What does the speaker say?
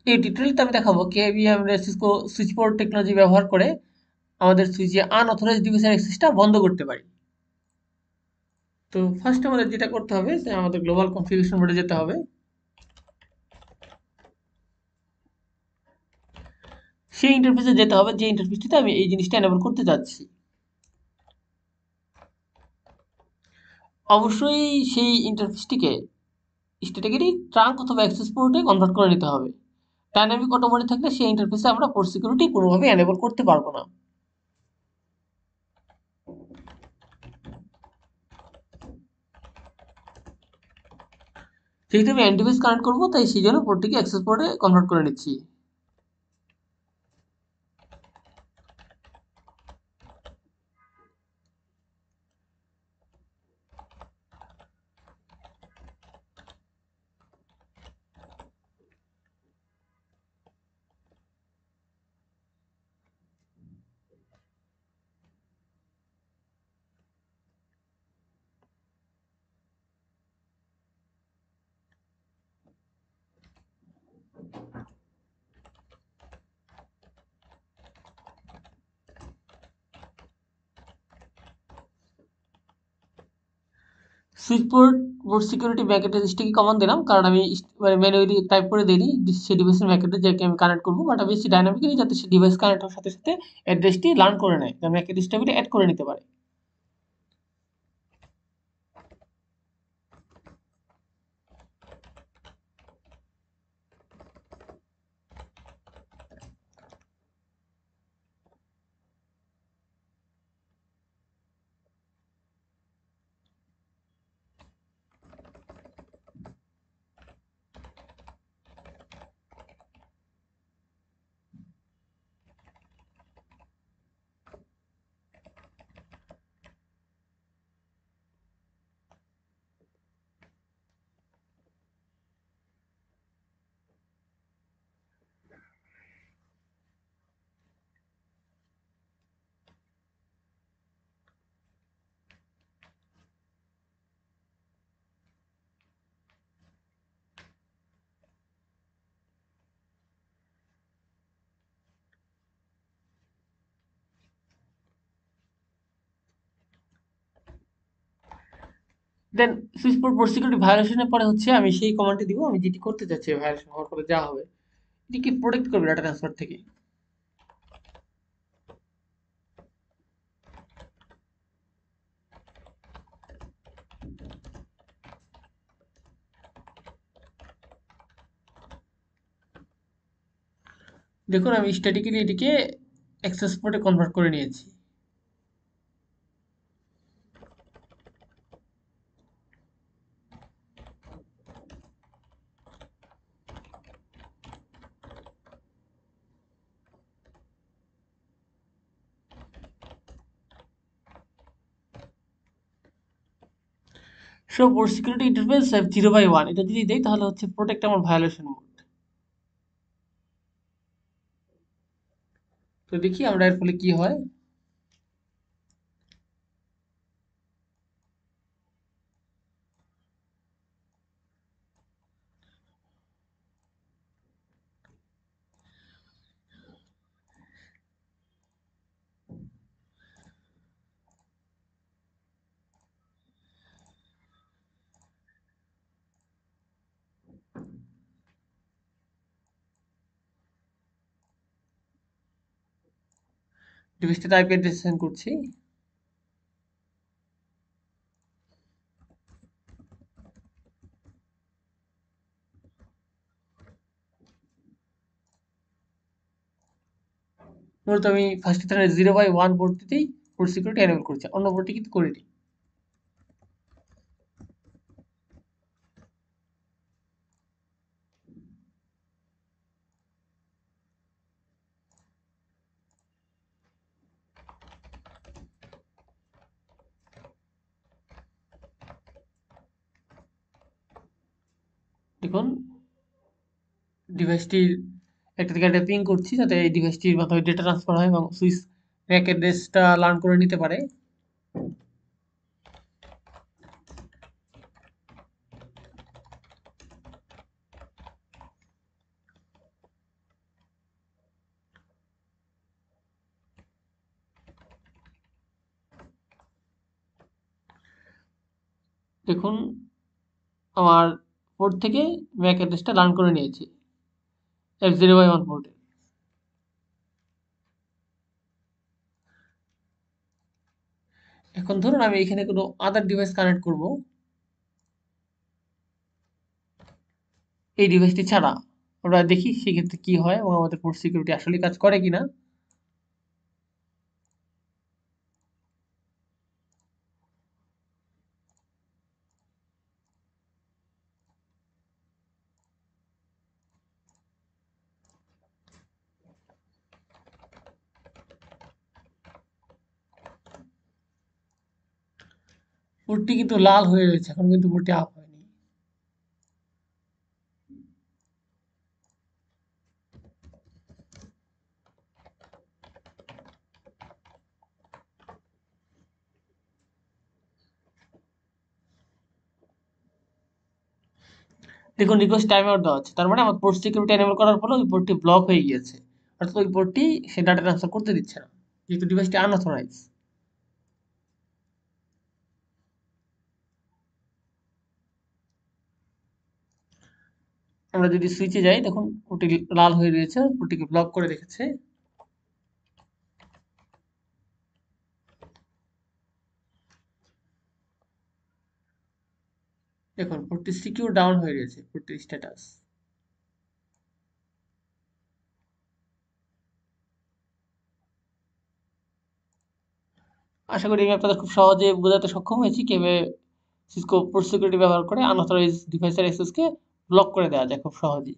এই টিউটোরিয়ালতে আমি দেখাবো কিভাবে আমরা সিসকো সুইচ পোর্ট টেকনোলজি ব্যবহার করে আমাদের সুইচে আনঅথরাইজড ডিভাইসের অ্যাক্সেসটা বন্ধ করতে পারি। তো ফার্স্ট আমাদের যেটা করতে হবে যে আমাদের গ্লোবাল কনফিগারেশন মোডে যেতে হবে। সেই ইন্টারফেসে যেতে হবে যে ইন্টারফেসটিতে আমি এই জিনিসটা এনেবল করতে যাচ্ছি। অবশ্যই সেই ইন্টারফেসটিকে স্ট্যাটিক্যালি ট্রাঙ্ক অথবা অ্যাক্সেস পোর্টে কনভার্ট করে নিতে হবে। ডাইনামিক অটো মোডে থাকলে সেই ইন্টারফেসে আমরা পোর্ট সিকিউরিটি কোনোভাবেই এনেবল করতে পারবো না। যেহেতু আমি এন্ড ডিভাইস কানেক্ট করবো তাই সেই জন্য পোর্টটিকে অ্যাক্সেস পোর্টে কনভার্ট করে নিচ্ছি। Switch port port security bracket sticky কমান দিলাম কারণ আমি মানে ম্যানুয়ালি টাইপ করে দিইনি সেই ডিভাইসের ব্যাকেটে যাকে আমি কানেক্ট করবো, বাট আমি সেই ডাইনামিক্যালি যাতে সেই ডিভাইস কানেক্ট হওয়ার সাথে সাথে অ্যাড্রেসটি লার্ন করে নেয়, যেন ব্যাকেট স্টেবিলি অ্যাড করে নিতে পারে। দেন সুইচ পোর্ট পোর্ট সিকিউরিটি ভায়োলেশনের পরে হচ্ছে আমি সেই কমান্ডটি দিব আমি যেটি করতে চাচ্ছি, ভায়োলেশন হওয়ার পরে যা হবে এটিকে প্রোটেক্ট করবে ডাটা ট্রান্সফার থেকে। দেখুন আমি স্ট্যাটিক্যালি এটিকে অ্যাক্সেস পোর্টে কনভার্ট করে নিয়েছি। সো পোর্ট সিকিউরিটি ইন্টারফেস 0/1 এটা যদি দেই তাহলে হচ্ছে প্রোটেক্ট আমার ভায়োলেশন মোড। তো দেখি আমরা এর ফলে কি হয়। ডিভাইসটাতে আইপি অ্যাড্রেস সেন্ড করছি। মূলত আমি ফার্স্টে তাহলে 0/1 পোর্টটিতেই পোর্ট সিকিউরিটি এনেবল করছি, অন্য পোর্টটি কিন্তু করিনি। দেখুন ডিভাইসটির একটা থেকে একটা পিং করছি যাতে এই ডিভাইসটির মাধ্যমে ডেটা ট্রান্সফার হয় এবং সুইচ ম্যাক অ্যাড্রেসটা লার্ন করে নিতে পারে। দেখুন আমার পোর্ট থেকে ম্যাক অ্যাড্রেসটা লার্ন করে নিয়েছি F0Y1 পোর্টে। এখন ধরুন আমি এখানে কোনো আদার ডিভাইস কানেক্ট করব এই ডিভাইসটি ছাড়া। আমরা দেখি সেক্ষেত্রে কি হয় এবং আমাদের পোর্ট সিকিউরিটি আসলে কাজ করে কিনা। পোর্টটি কিন্তু লাল হয়ে রয়েছে, এখন কিন্তু পোর্টটি আপ হয়নি। দেখুন রিকোয়েস্ট টাইম আউট দেওয়া হচ্ছে, তার মানে আমার পোর্ট সিকিউরিটি এনেবল করার ফলে ওই পোর্টটি ব্লক হয়ে গিয়েছে, অর্থাৎ ওই পোর্টটি সে ডাটা ট্রান্সফার করতে দিচ্ছে না যেহেতু ডিভাইসটি আনঅথরাইজ। আমরা যদি সুইচে যাই দেখুন ওটি লাল হয়ে রয়েছে, ওটিকে ব্লক করে রেখেছে। দেখুন পোর্টটি সিকিউর ডাউন হয়ে রয়েছে, পোর্টটির স্ট্যাটাস। আশা করি আমি আপনাদের খুব সহজে বোঝাতে সক্ষম হয়েছি কিভাবে সিসকো পোর্ট সিকিউরিটি ব্যবহার করে আনঅথরাইজ ডিভাইসের অ্যাক্সেসকে ব্লক করে দেওয়া যায় খুব সহজেই।